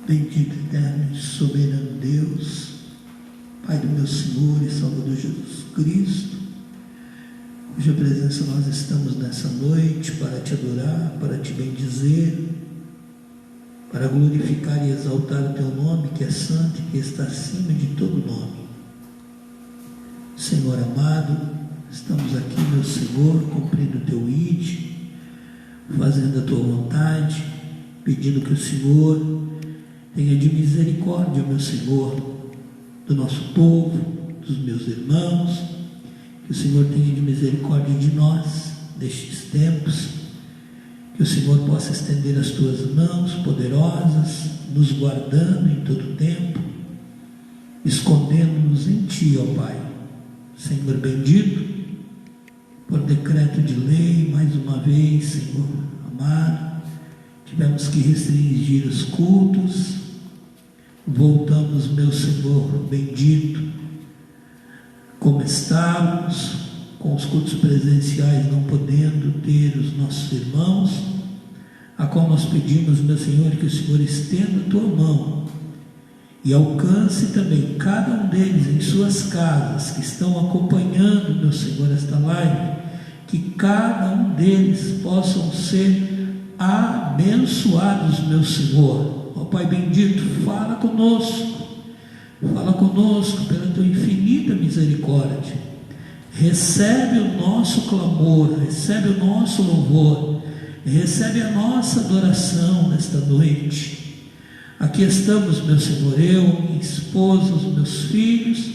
Bendito, eterno e soberano Deus, Pai do meu Senhor e Salvador Jesus Cristo, cuja presença nós estamos nessa noite para te adorar, para te bendizer, para glorificar e exaltar o teu nome, que é santo e que está acima de todo nome. Senhor amado, estamos aqui, meu Senhor, cumprindo o teu ID, fazendo a tua vontade, pedindo que o Senhor tenha de misericórdia, meu Senhor, do nosso povo, dos meus irmãos, que o Senhor tenha de misericórdia de nós, destes tempos, que o Senhor possa estender as tuas mãos poderosas, nos guardando em todo tempo, escondendo-nos em ti, ó Pai. Senhor bendito, por decreto de lei, mais uma vez, Senhor amado, tivemos que restringir os cultos. Voltamos, meu Senhor bendito, como estávamos, com os cultos presenciais não podendo ter os nossos irmãos, a qual nós pedimos, meu Senhor, que o Senhor estenda a tua mão e alcance também cada um deles em suas casas, que estão acompanhando, meu Senhor, esta live, que cada um deles possam ser abençoados, meu Senhor. Ó Pai bendito, fala conosco pela tua infinita misericórdia, recebe o nosso clamor, recebe o nosso louvor, recebe a nossa adoração nesta noite. Aqui estamos, meu Senhor, eu, minha esposa, os meus filhos,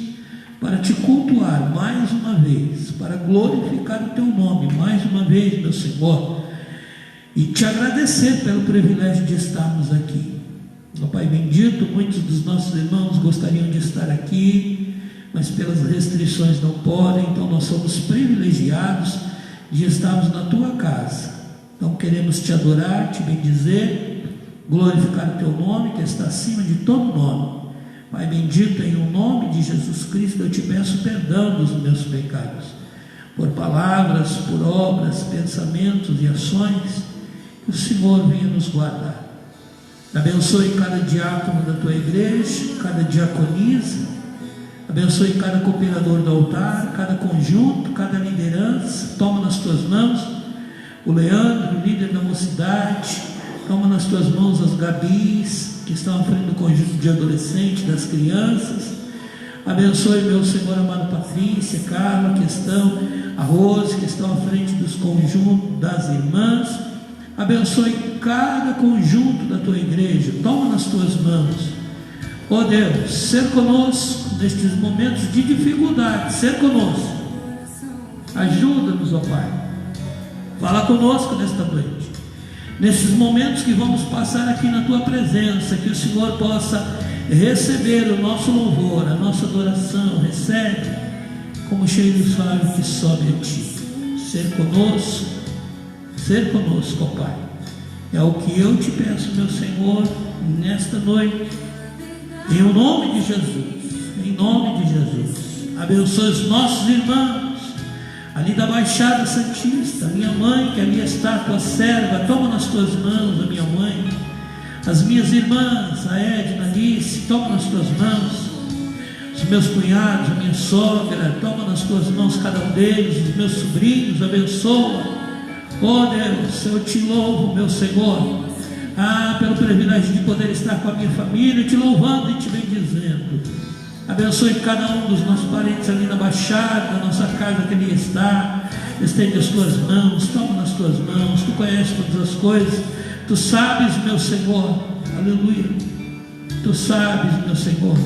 para te cultuar mais uma vez, para glorificar o teu nome mais uma vez, meu Senhor, e te agradecer pelo privilégio de estarmos aqui. Ó Pai bendito, muitos dos nossos irmãos gostariam de estar aqui, mas pelas restrições não podem, então nós somos privilegiados de estarmos na tua casa. Então queremos te adorar, te bendizer, glorificar o teu nome, que está acima de todo nome. Pai bendito, em nome de Jesus Cristo, eu te peço perdão dos meus pecados, por palavras, por obras, pensamentos e ações, que o Senhor venha nos guardar. Abençoe cada diácono da tua igreja, cada diaconisa, abençoe cada cooperador do altar, cada conjunto, cada liderança. Toma nas tuas mãos o Leandro, o líder da mocidade, toma nas tuas mãos as Gabis, que estão à frente do conjunto de adolescentes, das crianças. Abençoe, meu Senhor amado, Patrícia, Carla, que estão, a Rose, que estão à frente dos conjuntos das irmãs. Abençoe cada conjunto da tua igreja, toma nas tuas mãos, ó Deus, ser conosco nestes momentos de dificuldade, ser conosco, ajuda-nos, ó Pai, fala conosco nesta noite, nesses momentos que vamos passar aqui na tua presença, que o Senhor possa receber o nosso louvor, a nossa adoração, recebe como cheio de favo que sobe a ti, ser conosco, ó Pai, é o que eu te peço, meu Senhor, nesta noite, em nome de Jesus, abençoe os nossos irmãos, ali da Baixada Santista, a minha mãe, que ali está, tua serva, toma nas tuas mãos a minha mãe, as minhas irmãs, a Edna, a Alice, toma nas tuas mãos, os meus cunhados, a minha sogra, toma nas tuas mãos cada um deles, os meus sobrinhos, abençoa. Oh Deus, eu te louvo, meu Senhor, pelo privilégio de poder estar com a minha família, te louvando e te bendizendo. Abençoe cada um dos nossos parentes ali na Baixada, na nossa casa que ali está, estende as tuas mãos, toma nas tuas mãos, tu conheces todas as coisas, tu sabes, meu Senhor, aleluia, tu sabes, meu Senhor,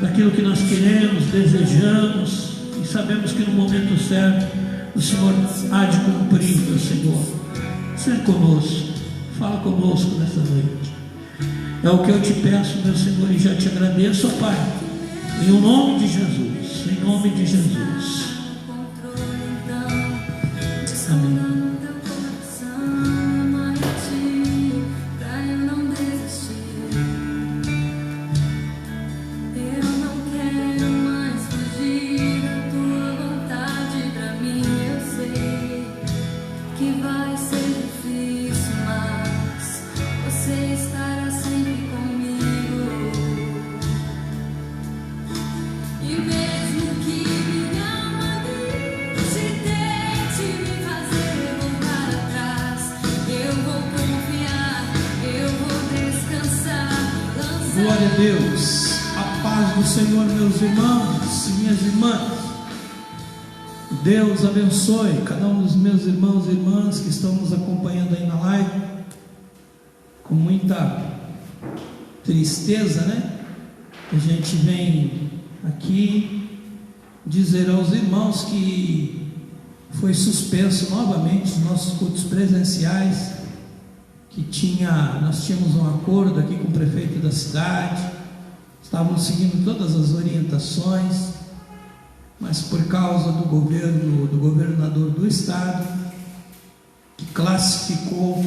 daquilo que nós queremos, desejamos, e sabemos que no momento certo, o Senhor há de cumprir, meu Senhor. Ser conosco, fala conosco nessa noite. É o que eu te peço, meu Senhor, e já te agradeço, ó Pai, em nome de Jesus, em nome de Jesus. Amém. Que vai ser difícil, mas você estará sempre comigo. Glória a Deus. A paz do Senhor, meus irmãos e minhas irmãs. Deus abençoe cada um dos meus irmãos e irmãs que estão nos acompanhando aí na live. Com muita tristeza, né? A gente vem aqui dizer aos irmãos que foi suspenso novamente os nossos cultos presenciais, nós tínhamos um acordo aqui com o prefeito da cidade, estávamos seguindo todas as orientações, mas por causa do governador do estado, que classificou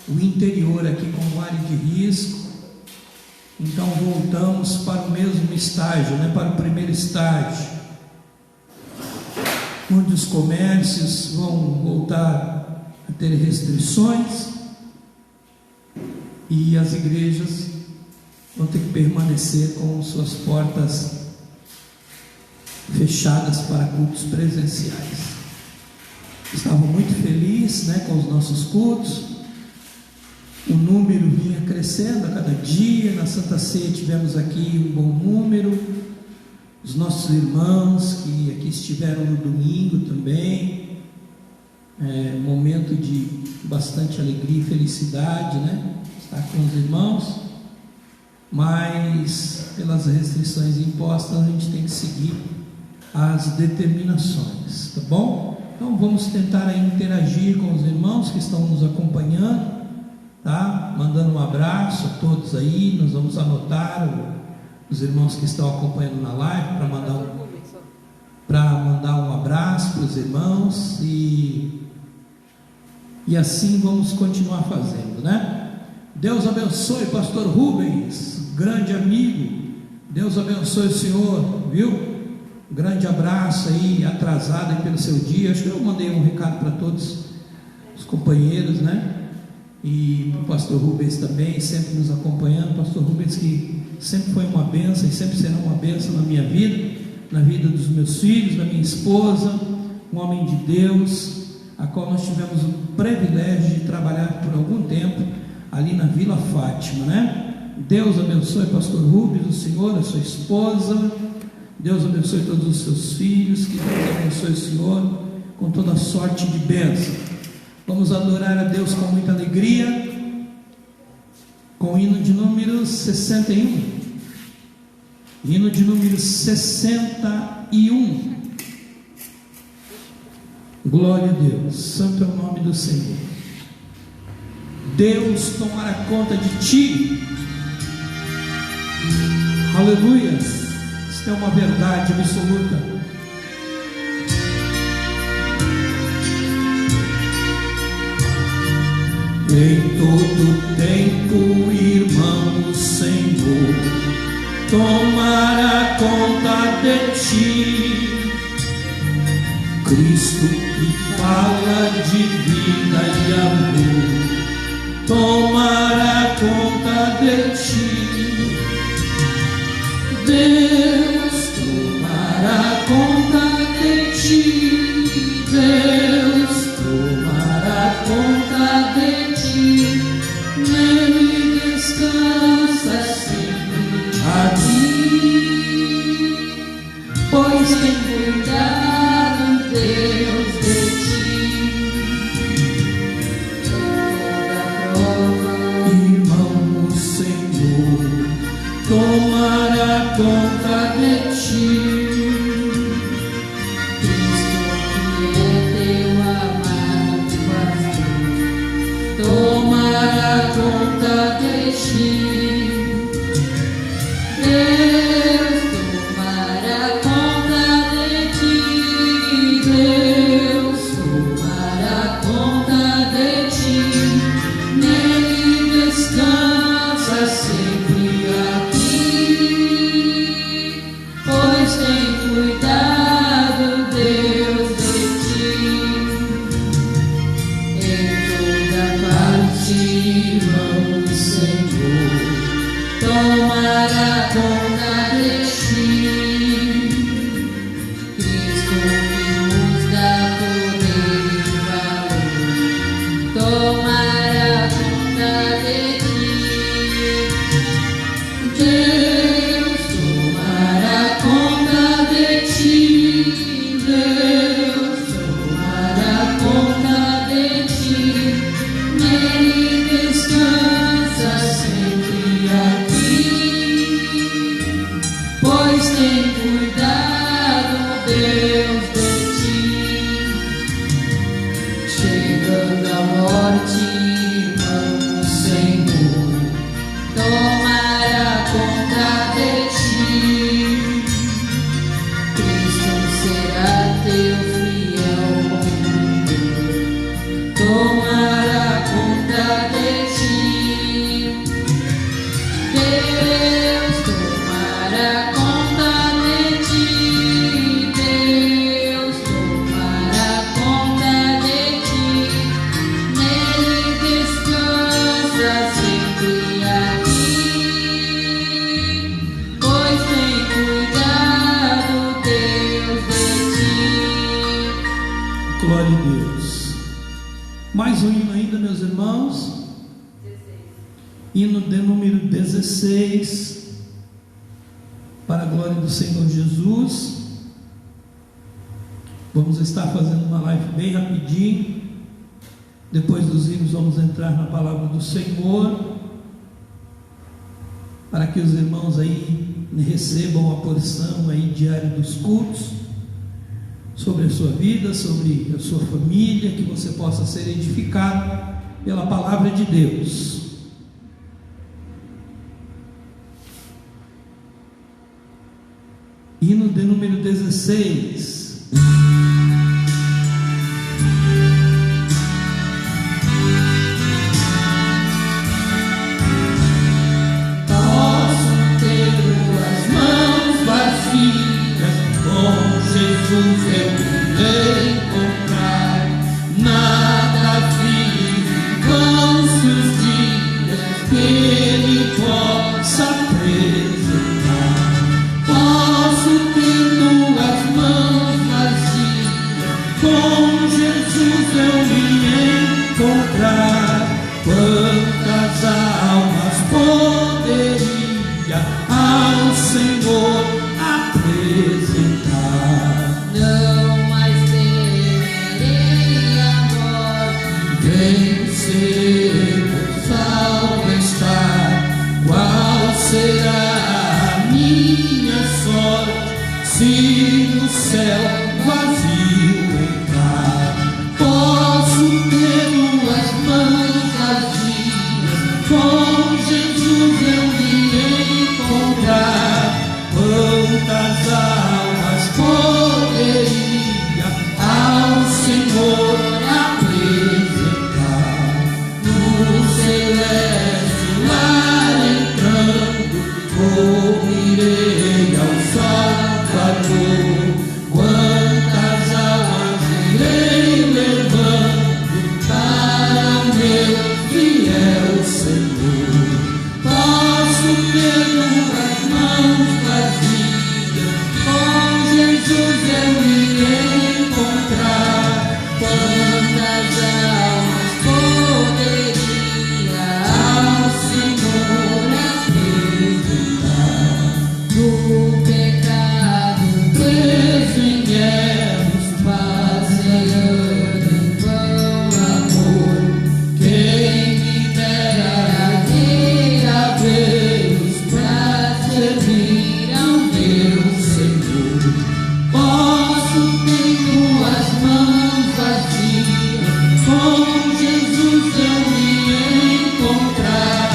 o interior aqui como área de risco, então voltamos para o mesmo estágio, para o primeiro estágio, onde os comércios vão voltar a ter restrições e as igrejas vão ter que permanecer com suas portas fechadas para cultos presenciais. Estava muito feliz, com os nossos cultos. O número vinha crescendo a cada dia. Na Santa Ceia tivemos aqui um bom número. Os nossos irmãos que aqui estiveram no domingo também, momento de bastante alegria e felicidade, estar com os irmãos, mas pelas restrições impostas a gente tem que seguir as determinações, tá bom? Então vamos tentar aí interagir com os irmãos que estão nos acompanhando, tá? Mandando um abraço a todos aí. Nós vamos anotar os irmãos que estão acompanhando na live para mandar um abraço para os irmãos e assim vamos continuar fazendo, Deus abençoe pastor Rubens, grande amigo. Deus abençoe o senhor, viu? Grande abraço aí, atrasado aí pelo seu dia. Acho que eu mandei um recado para todos os companheiros, e para o pastor Rubens também, sempre nos acompanhando. Pastor Rubens, que sempre foi uma bênção e sempre será uma bênção na minha vida, na vida dos meus filhos, da minha esposa, um homem de Deus, a qual nós tivemos o privilégio de trabalhar por algum tempo ali na Vila Fátima, Deus abençoe pastor Rubens, o senhor, a sua esposa. Deus abençoe todos os seus filhos, que Deus abençoe o senhor com toda sorte de bênção. Vamos adorar a Deus com muita alegria, com o hino de número 61. Hino de número 61. Glória a Deus, santo é o nome do Senhor. Deus tomará conta de ti. Aleluia. Isto é uma verdade absoluta. Em todo tempo, irmão, o Senhor tomará conta de ti. Cristo que fala de vida e amor tomará conta de ti. Deus tomará conta de ti. Deus tomará conta de ti. Nele descansa sempre a ti, pois tem cuidado Deus de ti. Irmão, o Senhor tomará conta de ti. Cristo que é teu amado pastor tomará conta de ti. Deus tomará conta de ti. Deus tomará conta de ti. Nele descansa sempre aqui, pois tem cuidado Deus de ti. Em toda parte, irmão, o Senhor Glória a Deus. Mais um hino ainda, meus irmãos. 16. Hino de número 16. Para a glória do Senhor Jesus. Vamos estar fazendo uma live bem rapidinho. Depois dos hinos vamos entrar na palavra do Senhor, para que os irmãos aí recebam a porção aí diária dos cultos, sobre a sua vida, sobre a sua família, que você possa ser edificado pela palavra de Deus. Hino de número 16. Quantas almas poderia ao Senhor apresentar? Não mais temerei a morte, Vencer, salvo estar. Qual será a minha sorte se no céu vazio entrar? Posso ter duas mãos vazias, com Jesus eu me encontrar. Quantas almas poderia ao Senhor apresentar? No celeste lar entrando, ouvirei ao Salvador. Quantas almas irei levando para o meu fiel Senhor? Posso ter duas mãos vazias, com Jesus eu irei encontrar. Quantas almas poderia ao Senhor apresentar? do pecado Preso em erros, passeando em vão, amor, quem me dera vir a vê-los pra servir ao meu Senhor. Posso ter duas mãos vazias, com Jesus eu me encontrar.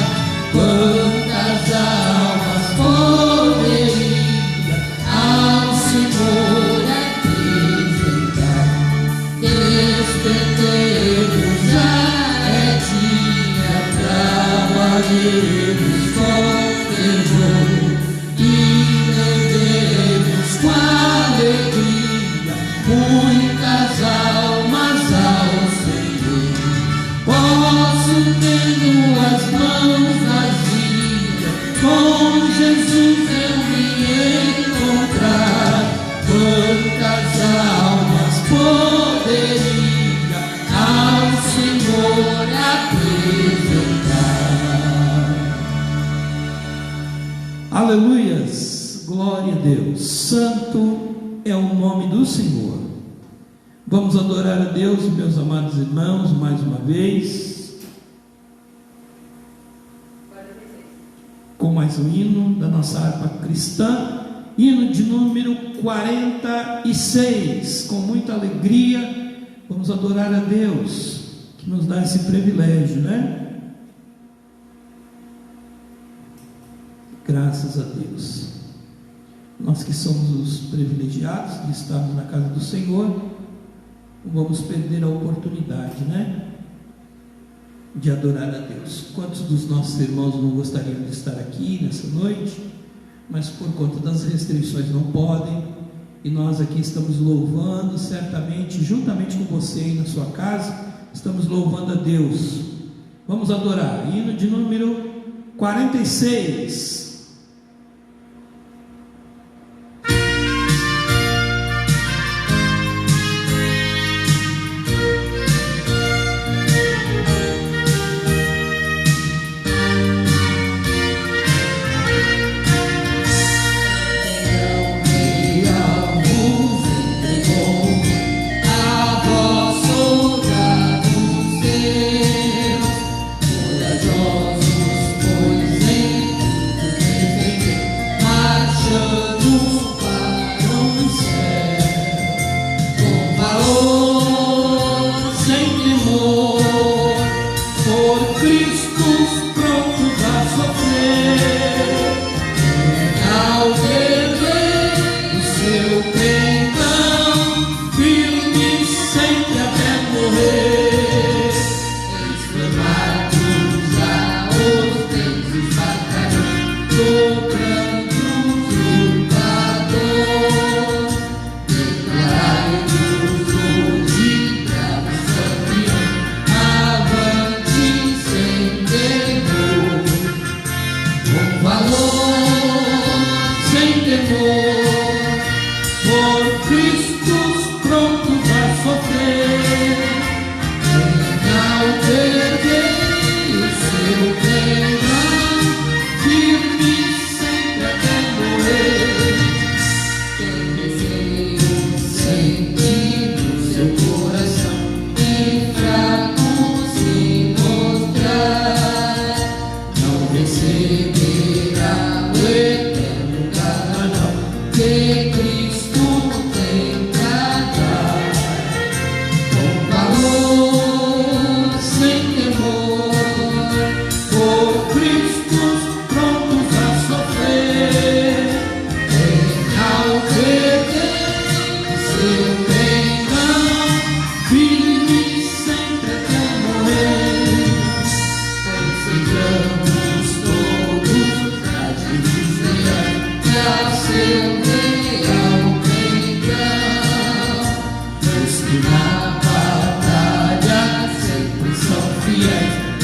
Quantas almas poderia ao Senhor apresentar? Despedemos já é dia, trabalhemos com fervor e levemos com alegria muitas almas ao Senhor. Posso ter duas mãos vazias, com Jesus eu me encontrar. Quantas almas poderia ao Senhor apresentar? Aleluias, glória a Deus. Santo é o nome do Senhor. Vamos adorar a Deus, meus amados irmãos, mais uma vez, com mais um hino da nossa harpa cristã, hino de número 46. Com muita alegria, vamos adorar a Deus, que nos dá esse privilégio, né? Graças a Deus. Nós que somos os privilegiados de estarmos na casa do Senhor, não vamos perder a oportunidade, né? De adorar a Deus. Quantos dos nossos irmãos não gostariam de estar aqui nessa noite, mas por conta das restrições não podem, e nós aqui estamos louvando, certamente, juntamente com você aí na sua casa, estamos louvando a Deus. Vamos adorar, hino de número 46.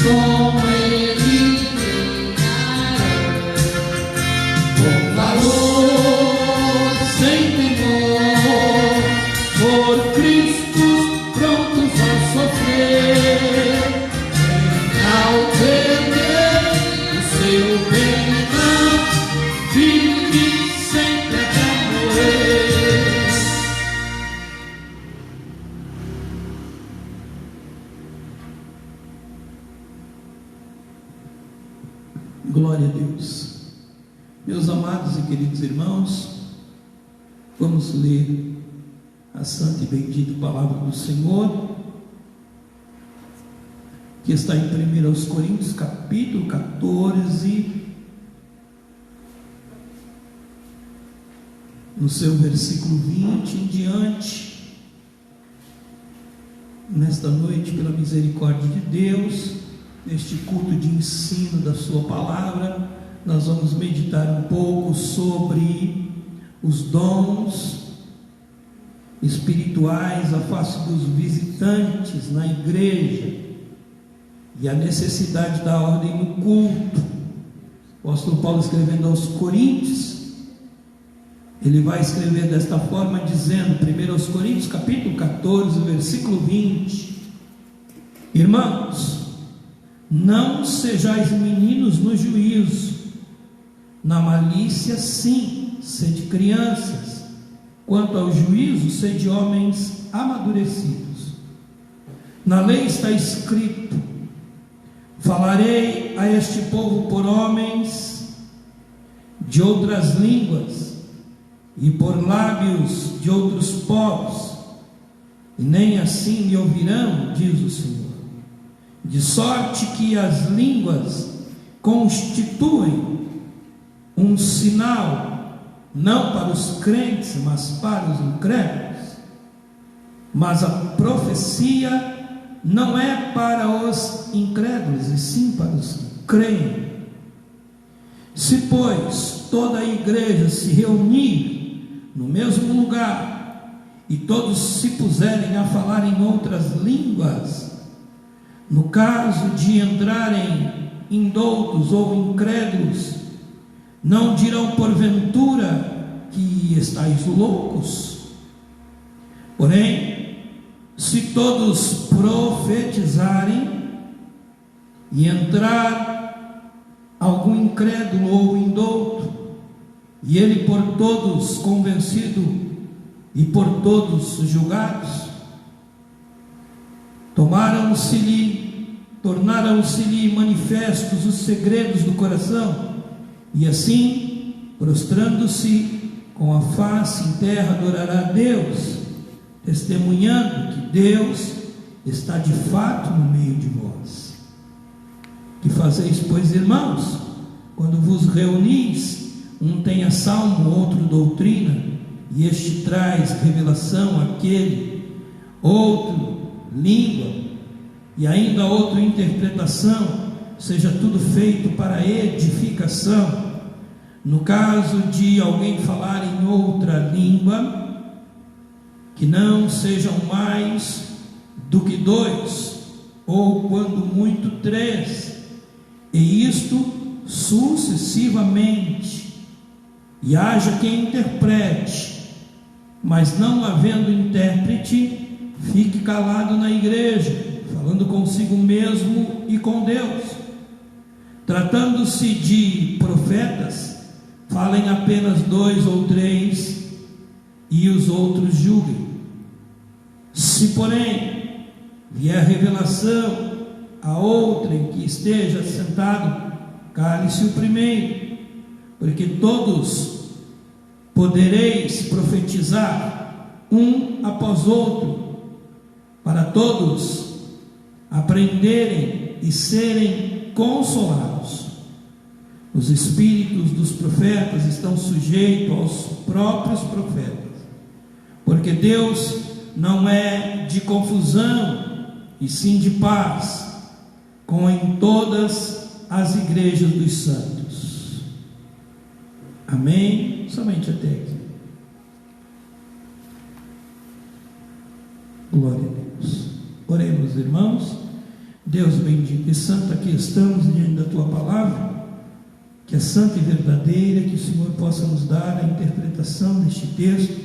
como ele reinará, com valor, sem temor, por Cristo prontos a sofrer, ao perder o seu perdão, vive sempre até morrer. Glória a Deus. Meus amados e queridos irmãos, vamos ler a santa e bendita palavra do Senhor, que está em 1 Coríntios capítulo 14, no seu versículo 20 em diante. Nesta noite, pela misericórdia de Deus, neste culto de ensino da sua palavra, nós vamos meditar um pouco sobre os dons espirituais à face dos visitantes na igreja e a necessidade da ordem no culto. O apóstolo Paulo, escrevendo aos Coríntios, ele vai escrever desta forma, dizendo, 1 Coríntios capítulo 14, versículo 20: irmãos, não sejais meninos no juízo, na malícia sim, sede crianças, quanto ao juízo, sede homens amadurecidos. Na lei está escrito: falarei a este povo por homens de outras línguas e por lábios de outros povos, e nem assim me ouvirão, diz o Senhor. De sorte que as línguas constituem um sinal, não para os crentes, mas para os incrédulos. Mas a profecia não é para os incrédulos, e sim para os que creem. Se, pois, toda a igreja se reunir no mesmo lugar, e todos se puserem a falar em outras línguas, no caso de entrarem indoutos ou incrédulos, não dirão porventura que estáis loucos? Porém, se todos profetizarem e entrar algum incrédulo ou indouto, e ele por todos convencido e por todos julgados, tornaram-se-lhe manifestos os segredos do coração, e assim, prostrando-se com a face em terra, adorará a Deus, testemunhando que Deus está de fato no meio de vós. Que fazeis, pois, irmãos, quando vos reunis? Um tem a salmo, outro doutrina, e este traz revelação, aquele, outro língua, e ainda outro interpretação. Seja tudo feito para edificação. No caso de alguém falar em outra língua, que não sejam mais do que 2, ou quando muito 3, e isto sucessivamente. E haja quem interprete, mas não havendo intérprete, fique calado na igreja, falando consigo mesmo e com Deus. Tratando-se de profetas, falem apenas 2 ou 3, e os outros julguem. Se, porém, vier revelação a outrem que esteja sentado, cale-se o primeiro, porque todos podereis profetizar um após outro, para todos aprenderem e serem consolados. Os espíritos dos profetas estão sujeitos aos próprios profetas, porque Deus não é de confusão, e sim de paz, como em todas as igrejas dos santos. Amém? Somente até aqui. Glória a Deus. Oremos, irmãos. Deus bendito e santo, aqui estamos diante da Tua palavra, que é santa e verdadeira, que o Senhor possa nos dar a interpretação deste texto,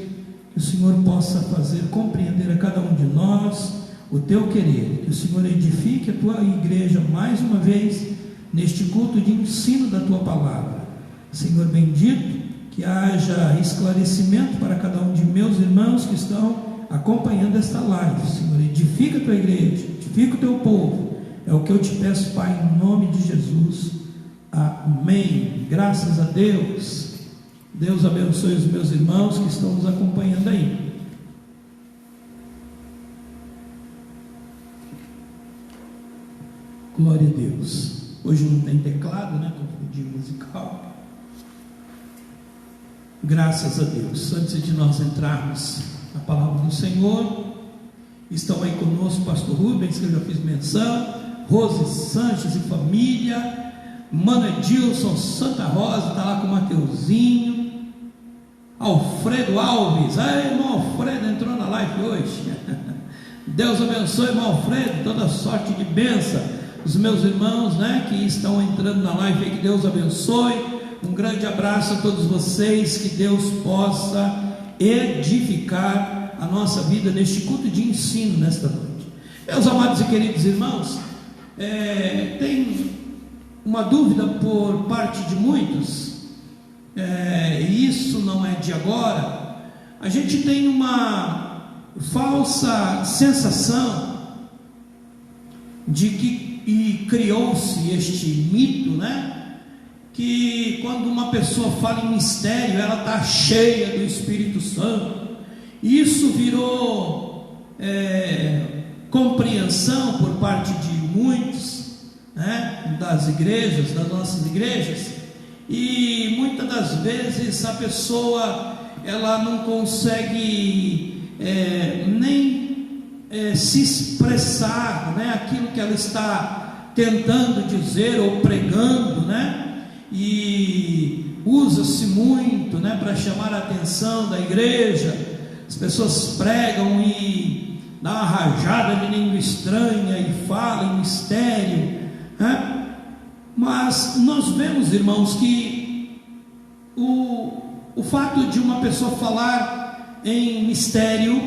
que o Senhor possa fazer compreender a cada um de nós o Teu querer, que o Senhor edifique a Tua igreja mais uma vez, neste culto de ensino da Tua palavra. Senhor bendito, que haja esclarecimento para cada um de meus irmãos que estão acompanhando esta live. Senhor, edifica a Tua igreja, edifica o Teu povo, é o que eu te peço, Pai, em nome de Jesus, amém. Graças a Deus. Deus abençoe os meus irmãos que estão nos acompanhando aí. Glória a Deus. Hoje não tem teclado, né? Confundi musical. Graças a Deus. Antes de nós entrarmos na palavra do Senhor, estão aí conosco o pastor Rubens, que eu já fiz menção, Rose Sanches e família, Mano Edilson Santa Rosa, está lá com o Mateuzinho, Alfredo Alves, irmão Alfredo entrou na live hoje. Deus abençoe, irmão Alfredo, toda sorte de bênção. Os meus irmãos, né, que estão entrando na live aí, que Deus abençoe. Um grande abraço a todos vocês, que Deus possa edificar a nossa vida neste culto de ensino nesta noite. Meus amados e queridos irmãos, tem uma dúvida por parte de muitos, e isso não é de agora. A gente tem uma falsa sensação de que criou-se este mito, né? Que quando uma pessoa fala em mistério, ela está cheia do Espírito Santo. Isso virou compreensão por parte de muitos, né, das igrejas, das nossas igrejas, e muitas das vezes a pessoa ela não consegue nem se expressar, né, aquilo que ela está tentando dizer ou pregando, né? E usa-se muito, né, para chamar a atenção da igreja. As pessoas pregam e dá uma rajada de língua estranha e fala em mistério, né? Mas nós vemos, irmãos, que o fato de uma pessoa falar em mistério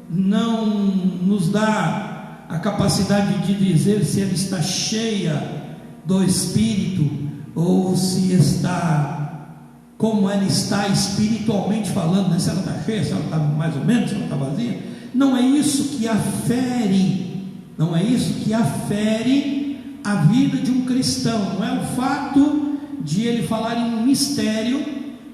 não nos dá a capacidade de dizer se ela está cheia do Espírito ou se está, como ela está espiritualmente falando, né? Se ela está cheia, se ela está mais ou menos, se ela está vazia. Não é isso que afere, não é isso que afere a vida de um cristão. Não é o fato de ele falar em mistério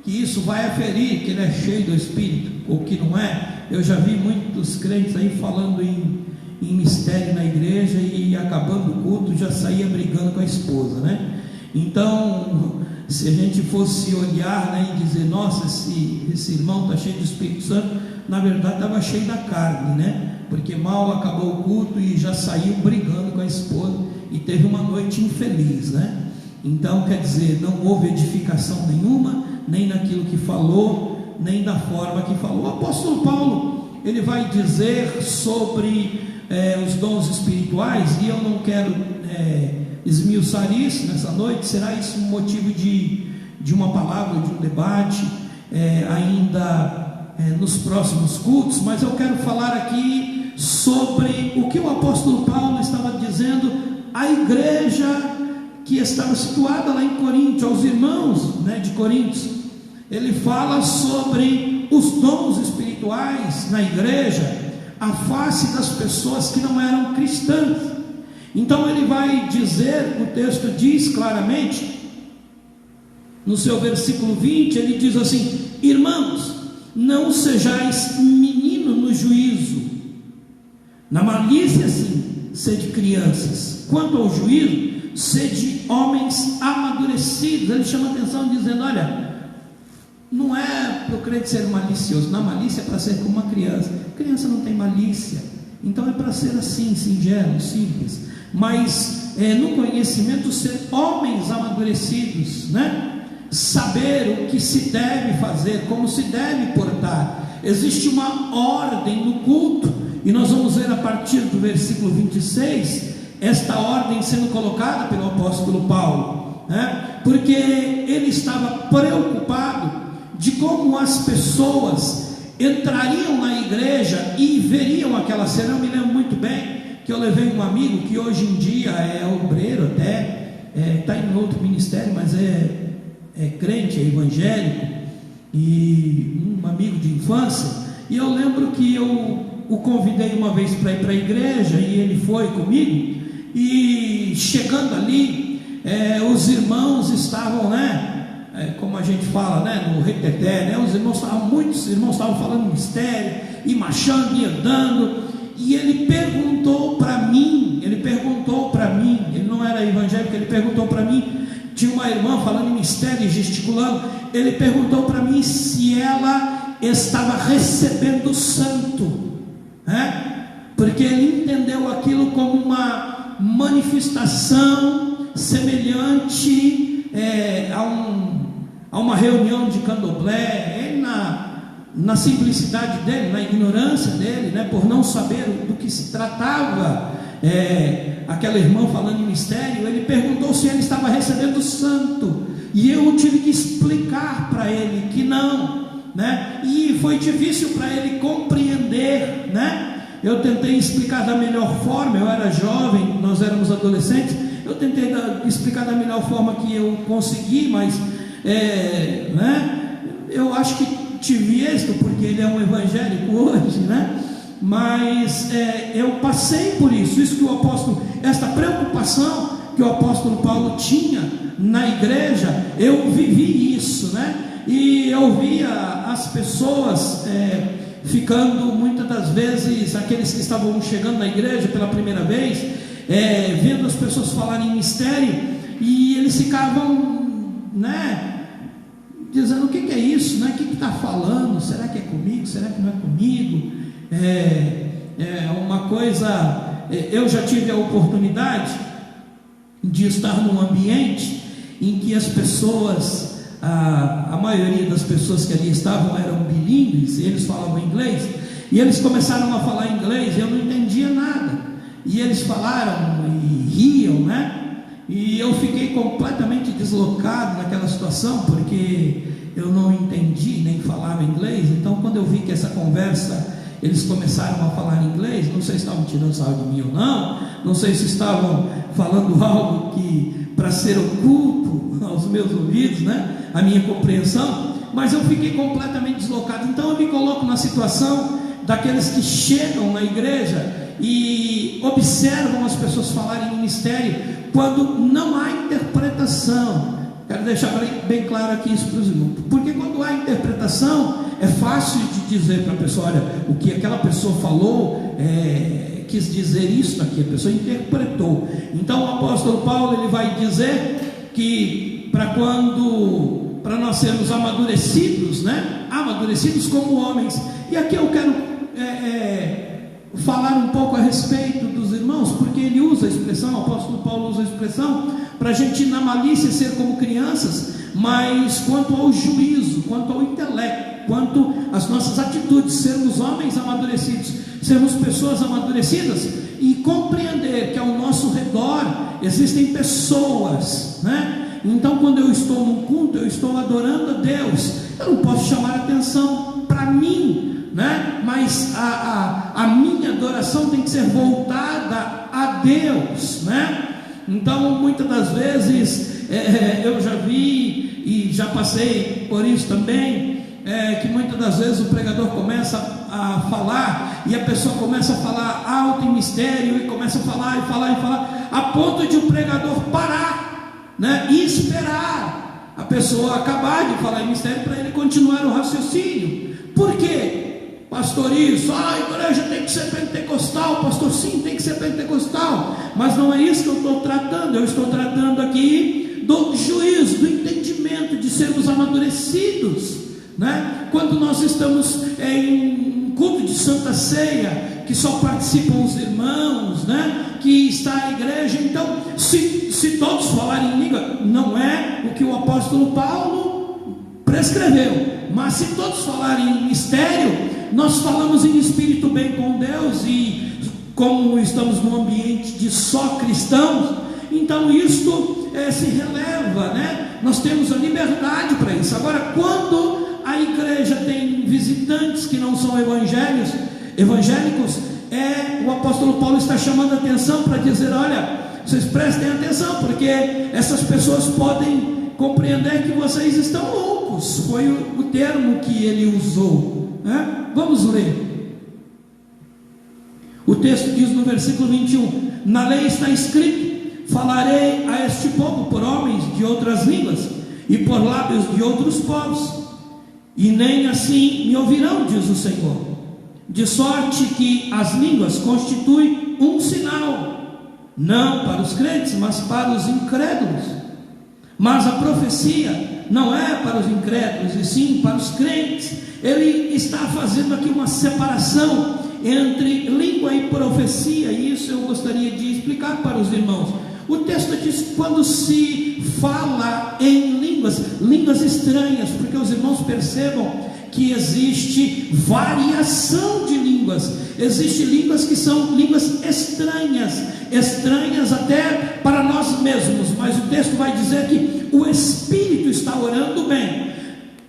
que isso vai aferir que ele é cheio do Espírito, ou que não é. Eu já vi muitos crentes aí falando em mistério na igreja e acabando o culto já saía brigando com a esposa, né? Então, se a gente fosse olhar, né, e dizer, nossa, esse irmão está cheio do Espírito Santo, na verdade estava cheio da carne, né? Porque mal acabou o culto e já saiu brigando com a esposa e teve uma noite infeliz, né? Então, quer dizer, não houve edificação nenhuma, nem naquilo que falou, nem da forma que falou. O apóstolo Paulo, ele vai dizer sobre os dons espirituais, e eu não quero esmiuçar isso nessa noite. Será isso um motivo de uma palavra, de um debate ainda nos próximos cultos, mas eu quero falar aqui sobre o que o apóstolo Paulo estava dizendo à igreja que estava situada lá em Corinto, aos irmãos, né, de Corinto. Ele fala sobre os dons espirituais na igreja, a face das pessoas que não eram cristãs. Então ele vai dizer, o texto diz claramente, no seu versículo 20, ele diz assim: irmãos, não sejais meninos no juízo, na malícia sim, sede crianças, quanto ao juízo, sede homens amadurecidos. Ele chama atenção dizendo, olha, não é para o crente ser malicioso, na malícia é para ser como uma criança. Criança não tem malícia, então é para ser assim, singelo, simples, mas no conhecimento ser homens amadurecidos, né? Saber o que se deve fazer, como se deve portar. Existe uma ordem no culto, E nós vamos ver a partir do versículo 26, esta ordem sendo colocada pelo apóstolo Paulo, né? Porque ele estava preocupado de como as pessoas entrariam na igreja e veriam aquela cena. Eu me lembro muito bem que eu levei um amigo que hoje em dia é obreiro até, está em outro ministério, mas é crente, é evangélico, e um amigo de infância. E eu lembro que eu o convidei uma vez para ir para a igreja, e ele foi comigo. E chegando ali, os irmãos estavam, como a gente fala, no reteté, muitos irmãos estavam falando mistério, e marchando e andando. E ele perguntou para mim, ele não era evangélico, ele perguntou para mim, tinha uma irmã falando em mistério e gesticulando, ele perguntou para mim se ela estava recebendo o santo, porque ele entendeu aquilo como uma manifestação semelhante a uma reunião de candomblé. Ele, na simplicidade dele, na ignorância dele, por não saber do que se tratava, aquela irmã falando em mistério, ele perguntou se ele estava recebendo o santo, e eu tive que explicar para ele que não, e foi difícil para ele compreender, Eu tentei explicar da melhor forma. Eu era jovem, nós éramos adolescentes, eu tentei explicar da melhor forma que eu consegui, mas eu acho que tive êxito, porque ele é um evangélico hoje, mas eu passei por isso que o apóstolo, esta preocupação que o apóstolo Paulo tinha na igreja, eu vivi isso, e eu via as pessoas ficando, muitas das vezes, aqueles que estavam chegando na igreja pela primeira vez, vendo as pessoas falarem em mistério, e eles ficavam, dizendo: o que é isso, o que está falando? Será que é comigo? Será que não é comigo? Uma coisa, eu já tive a oportunidade de estar num ambiente em que as pessoas, a maioria das pessoas que ali estavam eram bilíngues, eles falavam inglês, e eles começaram a falar inglês, e eu não entendia nada, e eles falaram e riam, e eu fiquei completamente deslocado naquela situação, porque eu não entendi nem falava inglês. Então, quando eu vi que essa conversa, eles começaram a falar inglês, não sei se estavam tirando sarro de mim ou não sei se estavam falando algo que para ser oculto aos meus ouvidos, a minha compreensão, mas eu fiquei completamente deslocado. Então eu me coloco na situação daqueles que chegam na igreja e observam as pessoas falarem em mistério, quando não há interpretação. Quero deixar bem claro aqui isso para os irmãos, porque quando há interpretação, é fácil de dizer para a pessoa: olha, o que aquela pessoa falou, quis dizer isso aqui, a pessoa interpretou. Então o apóstolo Paulo, ele vai dizer que para nós sermos amadurecidos, amadurecidos como homens. E aqui eu quero falar um pouco a respeito dos irmãos, porque ele usa a expressão, o apóstolo Paulo usa a expressão para a gente, na malícia, ser como crianças, mas quanto ao juízo, quanto ao intelecto, quanto às nossas atitudes, sermos homens amadurecidos, sermos pessoas amadurecidas, e compreender que ao nosso redor existem pessoas, Então, quando eu estou num culto, eu estou adorando a Deus, eu não posso chamar atenção para mim, mas a minha adoração tem que ser voltada a Deus, Então, muitas das vezes, eu já vi e já passei por isso também, que muitas das vezes o pregador começa a falar, e a pessoa começa a falar alto em mistério, e começa a falar, a ponto de o pregador parar, e esperar a pessoa acabar de falar em mistério para ele continuar o raciocínio. Por quê? Pastor, isso, a igreja tem que ser pentecostal. Pastor, sim, tem que ser pentecostal, mas não é isso que eu estou tratando. Eu estou tratando aqui do juízo, do entendimento, de sermos amadurecidos, Quando nós estamos em culto de Santa Ceia, que só participam os irmãos, que está a igreja, então, se todos falarem em língua, não é o que o apóstolo Paulo prescreveu, mas se todos falarem em mistério, nós falamos em espírito bem com Deus, e como estamos num ambiente de só cristãos, então isto se releva, né? Nós temos a liberdade para isso. Agora, quando a igreja tem visitantes que não são evangélicos, o apóstolo Paulo está chamando a atenção para dizer: olha, vocês prestem atenção, porque essas pessoas podem compreender que vocês estão loucos. Foi o termo que ele usou, né? Vamos ler. O texto diz no versículo 21: na lei está escrito: falarei a este povo por homens de outras línguas e por lábios de outros povos, e nem assim me ouvirão, diz o Senhor. De sorte que as línguas constituem um sinal, não para os crentes, mas para os incrédulos. Mas a profecia não é para os incrédulos, e sim para os crentes. Ele está fazendo aqui uma separação entre língua e profecia, e isso eu gostaria de explicar para os irmãos. O texto diz: quando se fala em línguas estranhas, porque os irmãos percebam que existe variação de línguas. Existem línguas que são línguas estranhas até para nós mesmos, mas o texto vai dizer que o Espírito está orando bem.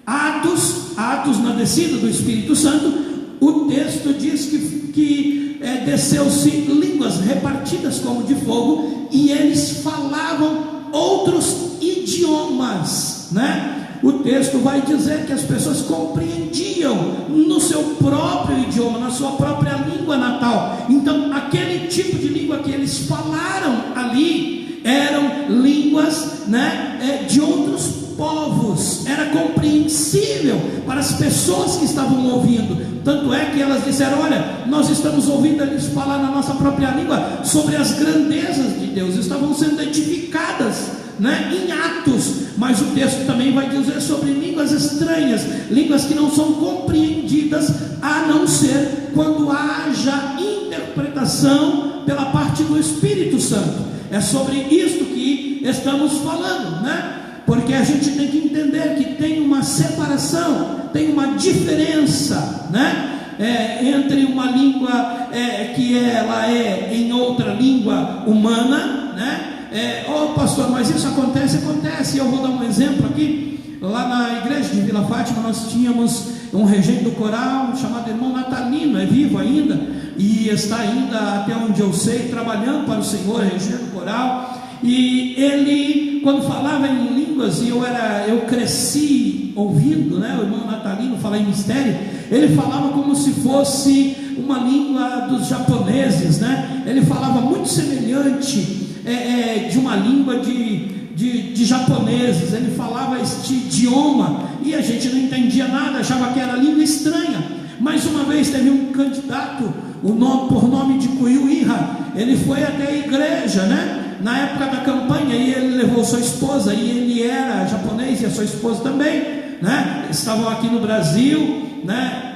Atos na descida do Espírito Santo, o texto diz que desceu-se línguas repartidas como de fogo, e eles falavam outros idiomas, né? O texto vai dizer que as pessoas compreendiam no seu próprio idioma, na sua própria língua natal. Então, aquele tipo de língua que eles falaram ali eram línguas, né, de outros povos. Era compreensível para as pessoas que estavam ouvindo. Tanto é que elas disseram: olha, nós estamos ouvindo eles falar na nossa própria língua sobre as grandezas de Deus. Estavam sendo edificadas, né, em Atos. Mas o texto também vai dizer sobre línguas estranhas, línguas que não são compreendidas, a não ser quando haja interpretação pela parte do Espírito Santo. É sobre isto que estamos falando, né? Porque a gente tem que entender que tem uma separação, tem uma diferença, né? Entre uma língua que ela é em outra língua humana, né? Pastor, mas isso acontece. Eu vou dar um exemplo aqui. Lá na igreja de Vila Fátima, nós tínhamos um regente do coral chamado irmão Natalino, é vivo ainda, e está ainda, até onde eu sei, trabalhando para o Senhor, regendo o coral. E ele, quando falava em línguas, e eu cresci ouvindo, né, o irmão Natalino falar em mistério, ele falava como se fosse uma língua dos japoneses, né? Ele falava muito semelhante de uma língua de japoneses. Ele falava este idioma e a gente não entendia nada, achava que era língua estranha. Mais uma vez teve um candidato, por nome de Kuyu Iha. Ele foi até a igreja, né, na época da campanha, e ele levou sua esposa, e ele era japonês e a sua esposa também, né? Estavam aqui no Brasil, né?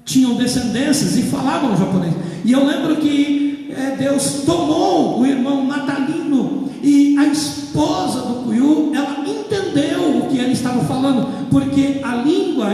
Tinham descendências e falavam japonês. E eu lembro que Deus tomou o irmão Natalino, e a esposa do Kuyu, ela entendeu o que ele estava falando, porque a língua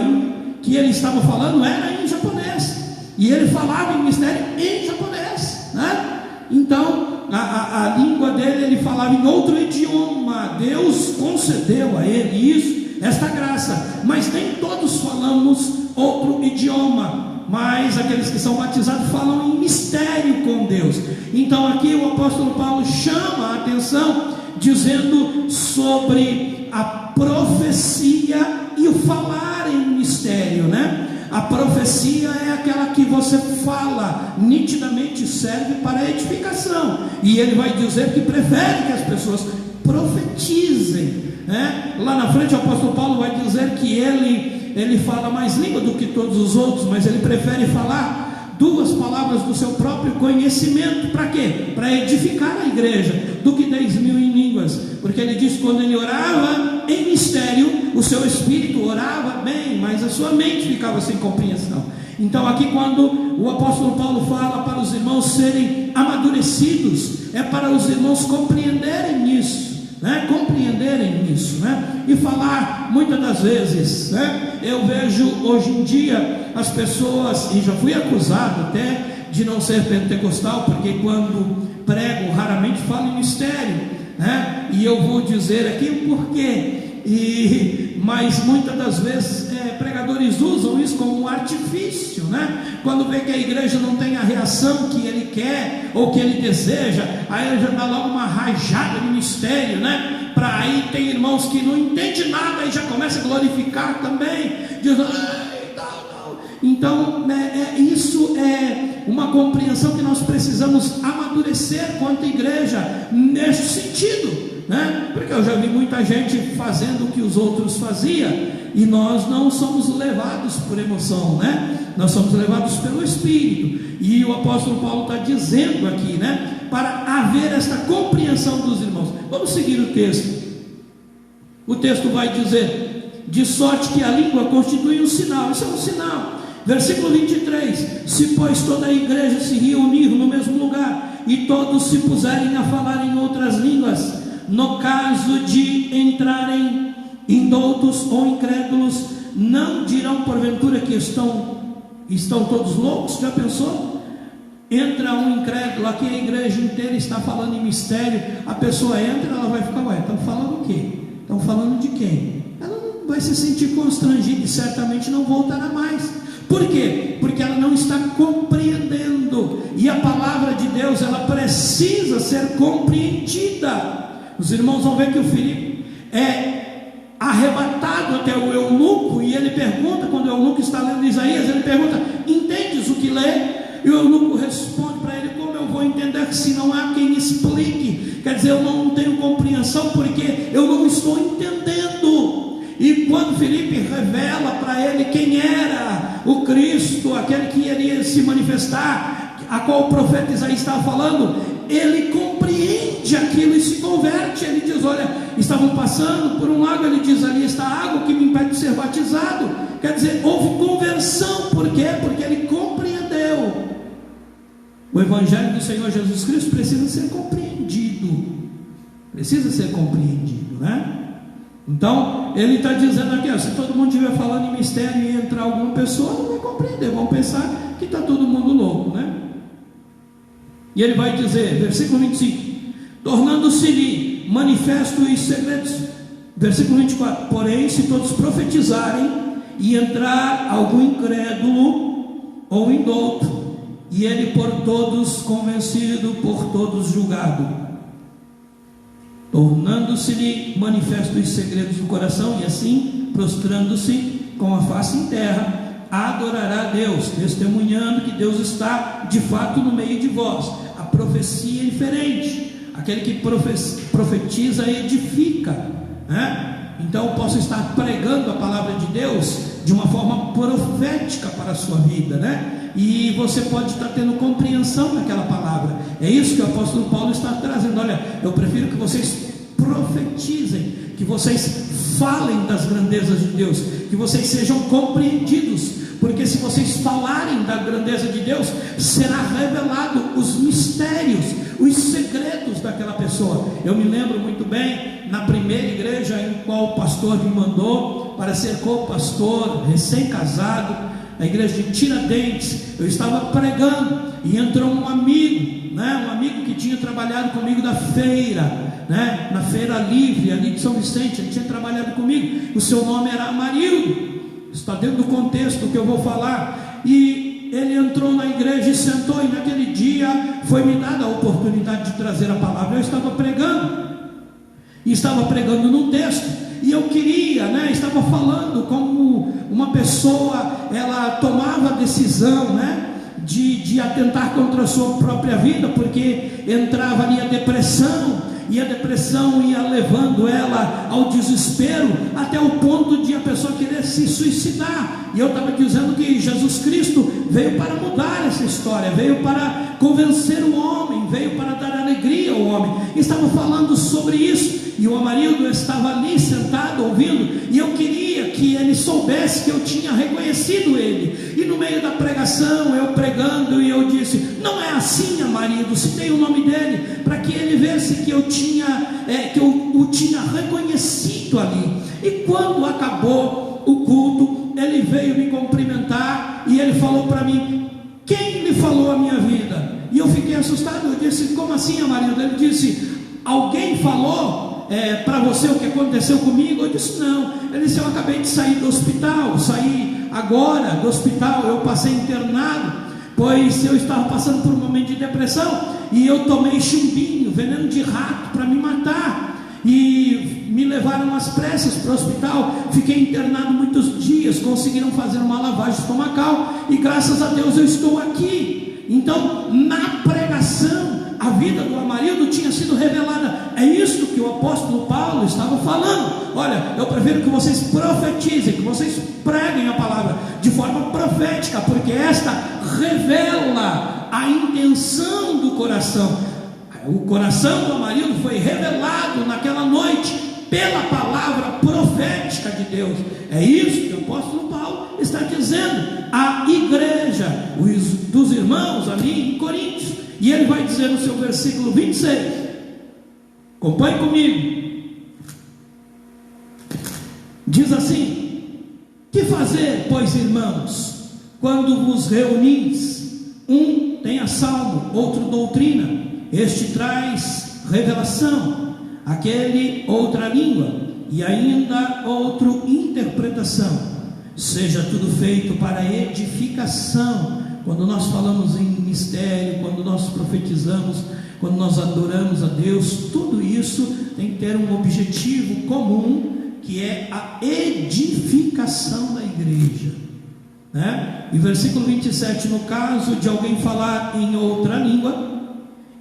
que ele estava falando era em japonês, e ele falava em mistério em japonês, né? Então a língua dele, ele falava em outro idioma. Deus concedeu a ele isso, esta graça, mas nem todos falamos outro idioma, mas aqueles que são batizados falam em mistério com Deus. Então aqui o apóstolo Paulo chama a atenção, dizendo sobre a profecia e o falar em mistério, né? A profecia é aquela que você fala, nitidamente serve para a edificação, e ele vai dizer que prefere que as pessoas profetizem, né? Lá na frente o apóstolo Paulo vai dizer que ele fala mais língua do que todos os outros, mas ele prefere falar 2 palavras do seu próprio conhecimento. Para quê? Para edificar a igreja, do que 10.000 em línguas. Porque ele diz que quando ele orava em mistério, o seu espírito orava bem, mas a sua mente ficava sem compreensão. Então aqui, quando o apóstolo Paulo fala para os irmãos serem amadurecidos, é para os irmãos compreenderem isso, né, compreenderem isso, né, e falar muitas das vezes, né, eu vejo hoje em dia as pessoas, e já fui acusado até de não ser pentecostal, porque quando prego raramente falo em mistério, né, e eu vou dizer aqui o porquê, mas muitas das vezes pregadores usam isso como um artifício, né? Quando vê que a igreja não tem a reação que ele quer ou que ele deseja, aí ele já dá logo uma rajada de mistério, né? Para aí tem irmãos que não entendem nada e já começa a glorificar também, diz, então, isso é uma compreensão que nós precisamos amadurecer quanto igreja neste sentido, né? Porque eu já vi muita gente fazendo o que os outros faziam e nós não somos levados por emoção, né? Nós somos levados pelo Espírito, e o apóstolo Paulo está dizendo aqui, né? Para haver esta compreensão dos irmãos. Vamos seguir o texto. O texto vai dizer: de sorte que a língua constitui um sinal. Isso é um sinal. Versículo 23: se pois toda a igreja se reunir no mesmo lugar e todos se puserem a falar em outras línguas, no caso de entrarem indoutos ou incrédulos, não dirão porventura que estão todos loucos? Já pensou? Entra um incrédulo, aqui a igreja inteira está falando em mistério, a pessoa entra, ela vai ficar, ué, estão falando o quê? Estão falando de quem? Ela não vai se sentir constrangida e certamente não voltará mais. Por quê? Porque ela não está compreendendo, e a palavra de Deus, ela precisa ser compreendida. Os irmãos vão ver que o Filipe é arrebatado até o eunuco, e ele pergunta, quando o eunuco está lendo Isaías, ele pergunta: entendes o que lê? E o eunuco responde para ele: como eu vou entender se não há quem explique? Quer dizer, eu não tenho compreensão porque eu não estou entendendo. E quando Filipe revela para ele quem era o Cristo, aquele que iria se manifestar, a qual o profeta Isaías estava falando, ele compreende aquilo e se converte. Ele diz: olha, estavam passando por um lago, ele diz: ali está a água que me impede de ser batizado. Quer dizer, houve conversão. Por quê? Porque ele compreendeu. O Evangelho do Senhor Jesus Cristo precisa ser compreendido. Precisa ser compreendido, né? Então, ele está dizendo aqui, ó, se todo mundo estiver falando em mistério e entrar alguma pessoa, não vai compreender, vão pensar que está todo mundo louco, né? E ele vai dizer, versículo 25: tornando-se-lhe manifesto os segredos. Versículo 24: porém, se todos profetizarem e entrar algum incrédulo ou indouto, e ele por todos convencido, por todos julgado, tornando-se-lhe manifesto os segredos do coração, e assim, prostrando-se com a face em terra, adorará a Deus, testemunhando que Deus está de fato no meio de vós. A profecia é diferente. Aquele que profetiza edifica, né? Então eu posso estar pregando a palavra de Deus de uma forma profética para a sua vida, né? E você pode estar tendo compreensão daquela palavra. É isso que o apóstolo Paulo está trazendo. Olha, eu prefiro que vocês profetizem, que vocês falem das grandezas de Deus, que vocês sejam compreendidos, porque se vocês falarem da grandeza de Deus, será revelado os mistérios, os segredos daquela pessoa. Eu me lembro muito bem, na primeira igreja em qual o pastor me mandou para ser co-pastor, recém-casado, a igreja de Tiradentes, eu estava pregando e entrou um amigo, né? Um amigo que tinha trabalhado comigo da feira, né? Na feira livre ali de São Vicente, ele tinha trabalhado comigo, o seu nome era Amarildo, está dentro do contexto que eu vou falar. E ele entrou na igreja e sentou, e naquele dia foi me dada a oportunidade de trazer a palavra. Eu estava pregando num texto, e eu queria, né, estava falando como uma pessoa, ela tomava a decisão, né, de atentar contra a sua própria vida, porque entrava ali a depressão, e a depressão ia levando ela ao desespero, até o ponto de a pessoa querer se suicidar. E eu estava dizendo que Jesus Cristo veio para mudar essa história, veio para convencer o homem, veio para dar alegria ao homem. Estava falando sobre isso, e o Amarildo estava ali sentado ouvindo, e eu queria queria que ele soubesse que eu tinha reconhecido ele. E no meio da pregação, eu pregando, e eu disse: não é assim, marido, citei o nome dele, para que ele visse que eu o tinha reconhecido ali. E quando acabou o culto, ele veio me cumprimentar, e ele falou para mim: quem lhe falou a minha vida? E eu fiquei assustado. Eu disse: como assim, marido? Ele disse: alguém falou para você o que aconteceu comigo? Eu disse: não. Ele disse: eu acabei de sair do hospital, saí agora do hospital, eu passei internado, pois eu estava passando por um momento de depressão, e eu tomei chumbinho, veneno de rato, para me matar, e me levaram às pressas para o hospital. Fiquei internado muitos dias, conseguiram fazer uma lavagem estomacal, e graças a Deus eu estou aqui. Então, na pregação, a vida do Amarildo tinha sido revelada. É isso que o apóstolo Paulo estava falando. Olha, eu prefiro que vocês profetizem, que vocês preguem a palavra de forma profética, porque esta revela a intenção do coração. O coração do Amarildo foi revelado naquela noite pela palavra profética de Deus. É isso que o apóstolo Paulo está dizendo à igreja dos irmãos ali em Coríntios. E ele vai dizer no seu versículo 26, acompanhe comigo, diz assim: que fazer, pois, irmãos, quando vos reunis? Um tem a salmo, outro doutrina, este traz revelação, aquele outra língua, e ainda outro interpretação. Seja tudo feito para edificação. Quando nós falamos em mistério, quando nós profetizamos, quando nós adoramos a Deus, tudo isso tem que ter um objetivo comum, que é a edificação da igreja, né? E versículo 27, no caso de alguém falar em outra língua,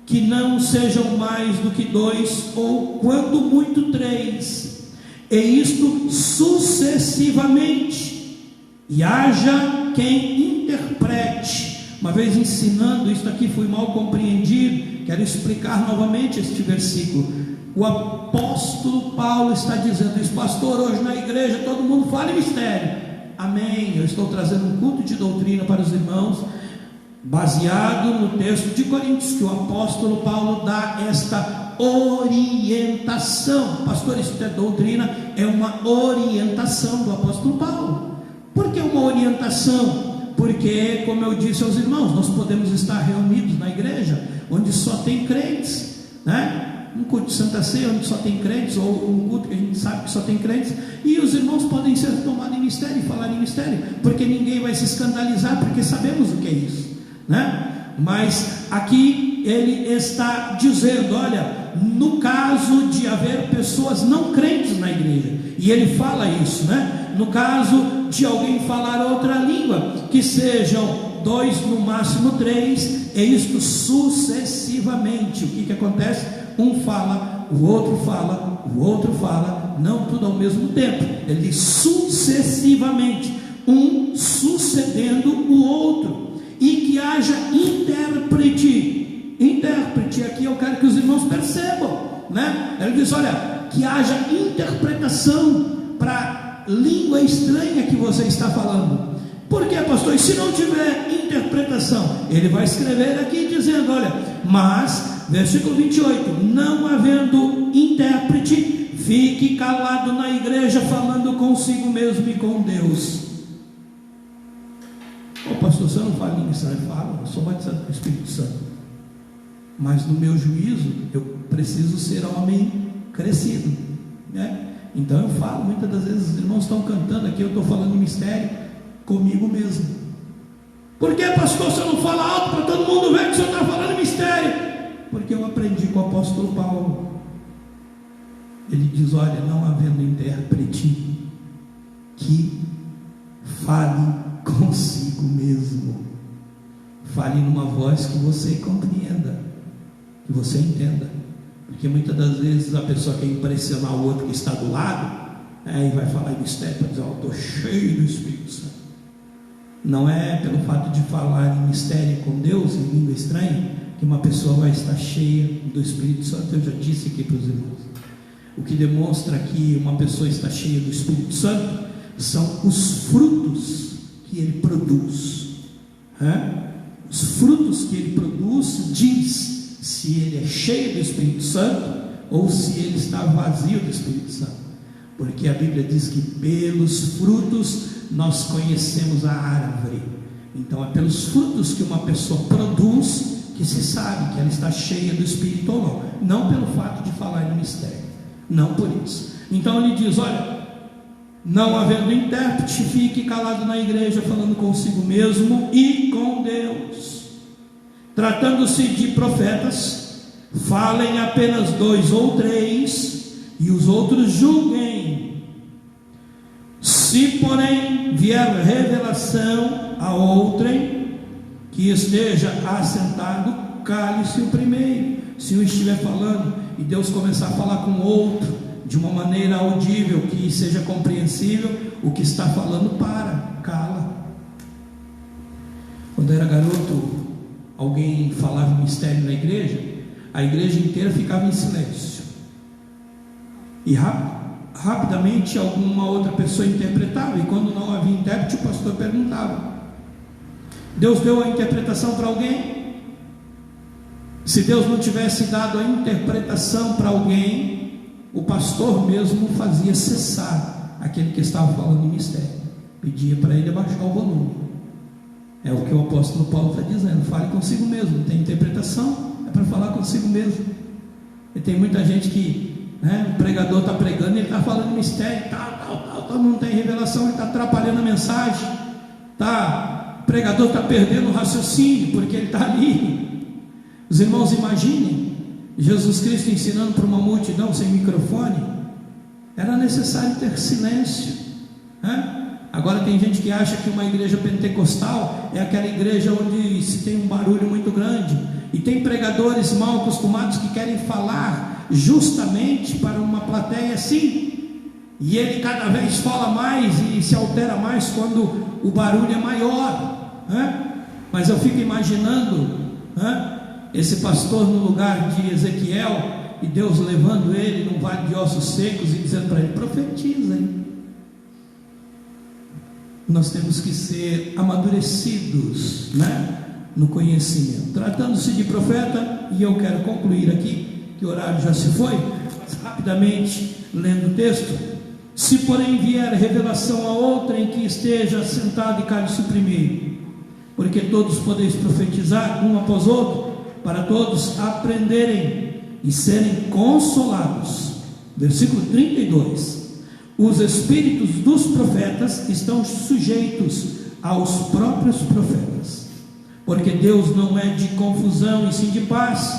que não sejam mais do que 2, ou quando muito 3, e isto sucessivamente, e haja quem interprete. Uma vez ensinando isto aqui, fui mal compreendido, quero explicar novamente este versículo. O apóstolo Paulo está dizendo isso: pastor, hoje na igreja todo mundo fala em mistério. Amém, eu estou trazendo um culto de doutrina para os irmãos, baseado no texto de Coríntios, que o apóstolo Paulo dá esta orientação. Pastor, isso é doutrina, é uma orientação do apóstolo Paulo. Por que uma orientação? Porque, como eu disse aos irmãos, nós podemos estar reunidos na igreja onde só tem crentes, né? Um culto de Santa Ceia onde só tem crentes, ou um culto que a gente sabe que só tem crentes, e os irmãos podem ser tomados em mistério e falar em mistério, porque ninguém vai se escandalizar, porque sabemos o que é isso, né? Mas aqui ele está dizendo: olha, no caso de haver pessoas não crentes na igreja, e ele fala isso, né? No caso de alguém falar outra língua, que sejam 2, no máximo 3, e isto sucessivamente. O que acontece? Um fala, o outro fala, o outro fala, não tudo ao mesmo tempo. Ele diz sucessivamente, um sucedendo o outro, e que haja intérprete. Intérprete, aqui eu quero que os irmãos percebam, né? Ele diz: olha, que haja interpretação para língua estranha que você está falando. Por que, pastor? E se não tiver interpretação? Ele vai escrever aqui dizendo: olha, mas, versículo 28, não havendo intérprete, fique calado na igreja, falando consigo mesmo e com Deus. Ô pastor, você não fala em missão? Eu falo, eu sou batizado com o Espírito Santo, mas no meu juízo eu preciso ser homem crescido, né? Então eu falo, muitas das vezes os irmãos estão cantando aqui, eu estou falando em mistério comigo mesmo. Por que, pastor, você não fala alto para todo mundo ver que o senhor está falando em mistério? Porque eu aprendi com o apóstolo Paulo. Ele diz: olha, não havendo intérprete, que fale consigo mesmo. Fale numa voz que você compreenda, que você entenda. Porque muitas das vezes a pessoa quer impressionar o outro que está do lado, e vai falar em mistério para dizer: eu estou cheio do Espírito Santo. Não é pelo fato de falar em mistério com Deus, em língua estranha, que uma pessoa vai estar cheia do Espírito Santo. Eu já disse aqui para os irmãos, o que demonstra que uma pessoa está cheia do Espírito Santo são os frutos que ele produz. Os frutos que ele produz diz se ele é cheio do Espírito Santo ou se ele está vazio do Espírito Santo, porque a Bíblia diz que pelos frutos nós conhecemos a árvore. Então é pelos frutos que uma pessoa produz que se sabe que ela está cheia do Espírito ou não pelo fato de falar no mistério, não por isso. Então ele diz: olha, não havendo intérprete, fique calado na igreja, falando consigo mesmo e com Deus. Tratando-se de profetas, falem apenas 2 ou 3, e os outros julguem. Se porém vier revelação a outrem que esteja assentado, cale-se o primeiro. Se um estiver falando e Deus começar a falar com outro de uma maneira audível, que seja compreensível, o que está falando cala. Quando eu era garoto, alguém falava um mistério na igreja, a igreja inteira ficava em silêncio, e rapidamente alguma outra pessoa interpretava, e quando não havia intérprete, o pastor perguntava: Deus deu a interpretação para alguém? Se Deus não tivesse dado a interpretação para alguém, o pastor mesmo fazia cessar aquele que estava falando em mistério, pedia para ele abaixar o volume. É o que o apóstolo Paulo está dizendo: fale consigo mesmo. Não tem interpretação, é para falar consigo mesmo. E tem muita gente que, o pregador está pregando e ele está falando em mistério, não tem revelação, ele está atrapalhando a mensagem, o pregador está perdendo o raciocínio, porque ele está ali. Os irmãos, imaginem Jesus Cristo ensinando para uma multidão sem microfone. Era necessário ter silêncio. Agora tem gente que acha que uma igreja pentecostal é aquela igreja onde se tem um barulho muito grande, e tem pregadores mal acostumados que querem falar justamente para uma plateia assim, e ele cada vez fala mais e se altera mais quando o barulho é maior. Mas eu fico imaginando esse pastor no lugar de Ezequiel, e Deus levando ele num vale de ossos secos e dizendo para ele: profetiza, hein? Nós temos que ser amadurecidos, no conhecimento. Tratando-se de profeta, e eu quero concluir aqui, que o horário já se foi, mas rapidamente lendo o texto: se porém vier revelação a outra em que esteja sentado e cale-se o primeiro, porque todos podeis profetizar um após outro, para todos aprenderem e serem consolados. Versículo 32: os espíritos dos profetas estão sujeitos aos próprios profetas, porque Deus não é de confusão e sim de paz,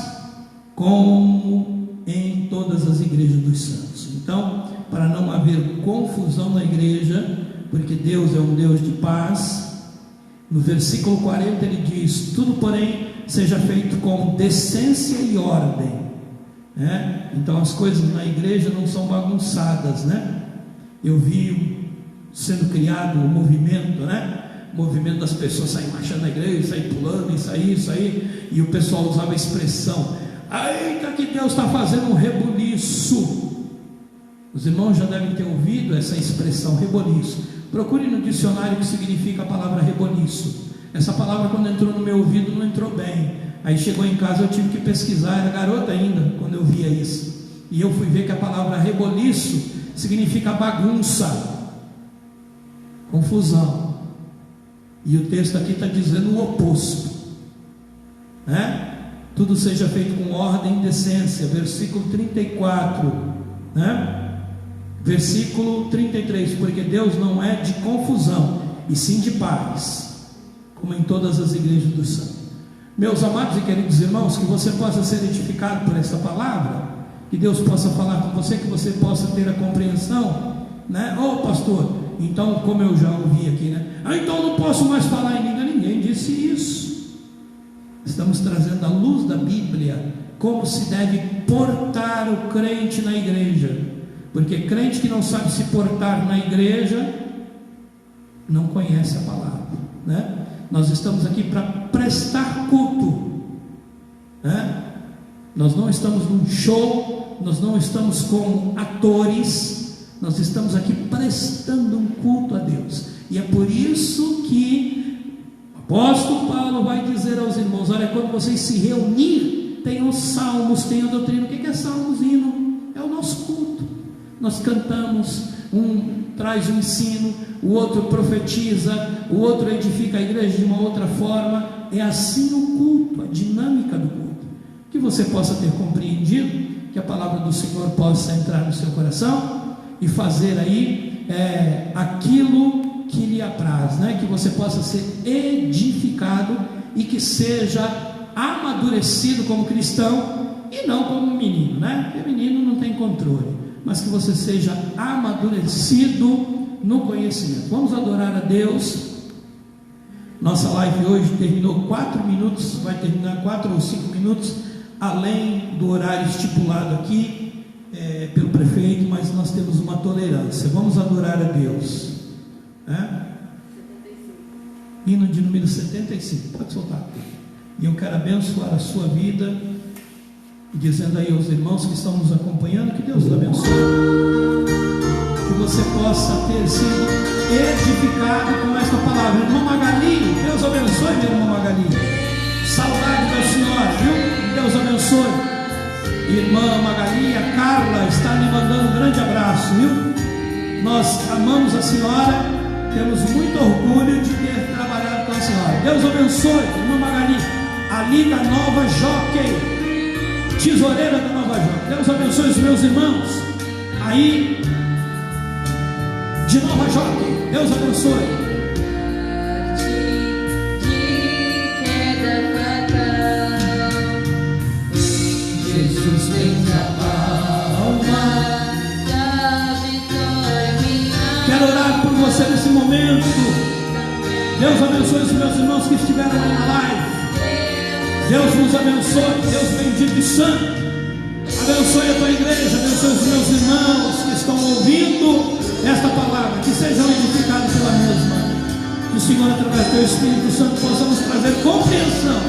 como em todas as igrejas dos santos. Então, para não haver confusão na igreja, porque Deus é um Deus de paz, no versículo 40 ele diz: tudo porém seja feito com decência e ordem. Então as coisas na igreja não são bagunçadas. Eu vi sendo criado um movimento, o movimento das pessoas saírem marchando na igreja, sair pulando, isso aí, e o pessoal usava a expressão: eita, que Deus está fazendo um rebuliço. Os irmãos já devem ter ouvido essa expressão, rebuliço. Procure no dicionário o que significa a palavra reboliço. Essa palavra, quando entrou no meu ouvido, não entrou bem. Aí chegou em casa, eu tive que pesquisar, era garota ainda quando eu via isso, e eu fui ver que a palavra reboliço significa bagunça, confusão. E o texto aqui está dizendo o oposto, tudo seja feito com ordem e decência. Versículo 34, versículo 33: porque Deus não é de confusão e sim de paz, como em todas as igrejas dos santos. Meus amados e queridos irmãos, que você possa ser edificado por essa palavra, que Deus possa falar com você, que você possa ter a compreensão, pastor, então, como eu já ouvi aqui, então não posso mais falar em língua. Ninguém disse isso. Estamos trazendo a luz da Bíblia, como se deve portar o crente na igreja, porque crente que não sabe se portar na igreja não conhece a palavra. Nós estamos aqui para prestar culto, Nós não estamos num show, nós não estamos como atores, nós estamos aqui prestando um culto a Deus, e é por isso que o apóstolo Paulo vai dizer aos irmãos: olha, quando vocês se reunirem, tenham salmos, tenham doutrina. O que é salmos? Hino, é o nosso culto. Nós cantamos, um traz o ensino, o outro profetiza, o outro edifica a igreja de uma outra forma. É assim o culto, a dinâmica do culto. Que você possa ter compreendido, que a palavra do Senhor possa entrar no seu coração e fazer aí aquilo que lhe apraz, né? Que você possa ser edificado e que seja amadurecido como cristão e não como menino, né? Porque menino não tem controle, mas que você seja amadurecido no conhecimento. Vamos adorar a Deus. Nossa live hoje terminou 4 minutos, vai terminar 4 ou 5 minutos além do horário estipulado aqui pelo prefeito, mas nós temos uma tolerância. Vamos adorar a Deus, né? Hino de número 75, pode soltar. E eu quero abençoar a sua vida, dizendo aí aos irmãos que estão nos acompanhando, que Deus os abençoe, que você possa ter sido edificado com esta palavra. Irmã Magali, Deus abençoe, minha irmã Magali, saudade da senhora, viu? Deus abençoe. Irmã Magali, a Carla está lhe mandando um grande abraço, viu? Nós amamos a senhora, temos muito orgulho de ter trabalhado com a senhora. Deus abençoe, irmã Magali, ali da Nova Jockey, tesoureira da Nova Jockey. Deus abençoe os meus irmãos aí de Nova Jockey. Deus abençoe. Jesus tem a alma da vitória. Quero orar por você nesse momento. Deus abençoe os meus irmãos que estiveram aí na live. Deus nos abençoe, Deus bendito e santo. Abençoe a tua igreja, abençoe os meus irmãos que estão ouvindo esta palavra, que sejam edificados pela mesma. Que o Senhor, através do teu Espírito Santo, possamos trazer compreensão.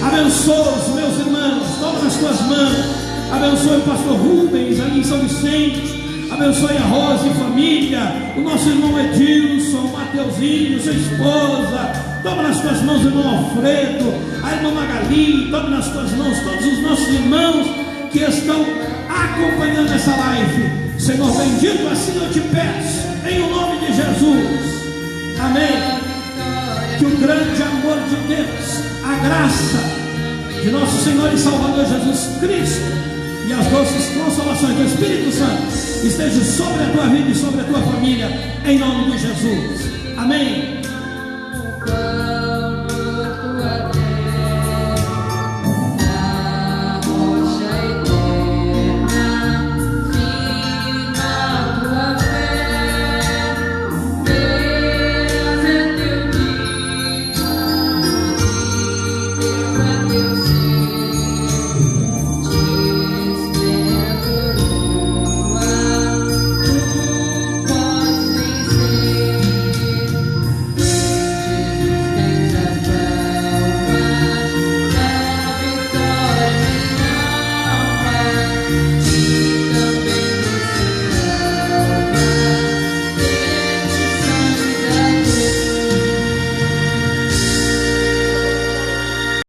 Abençoa os meus irmãos, toma nas tuas mãos. Abençoe o pastor Rubens ali em São Vicente. Abençoe a Rosa e família, o nosso irmão Edilson, o Mateuzinho, sua esposa. Toma nas tuas mãos o irmão Alfredo, a irmã Magali. Toma nas tuas mãos todos os nossos irmãos que estão acompanhando essa live. Senhor bendito, assim eu te peço, em o nome de Jesus. Amém. Que o grande amor de Deus, a graça de nosso Senhor e Salvador Jesus Cristo e as doces consolações do Espírito Santo estejam sobre a tua vida e sobre a tua família, em nome de Jesus. Amém.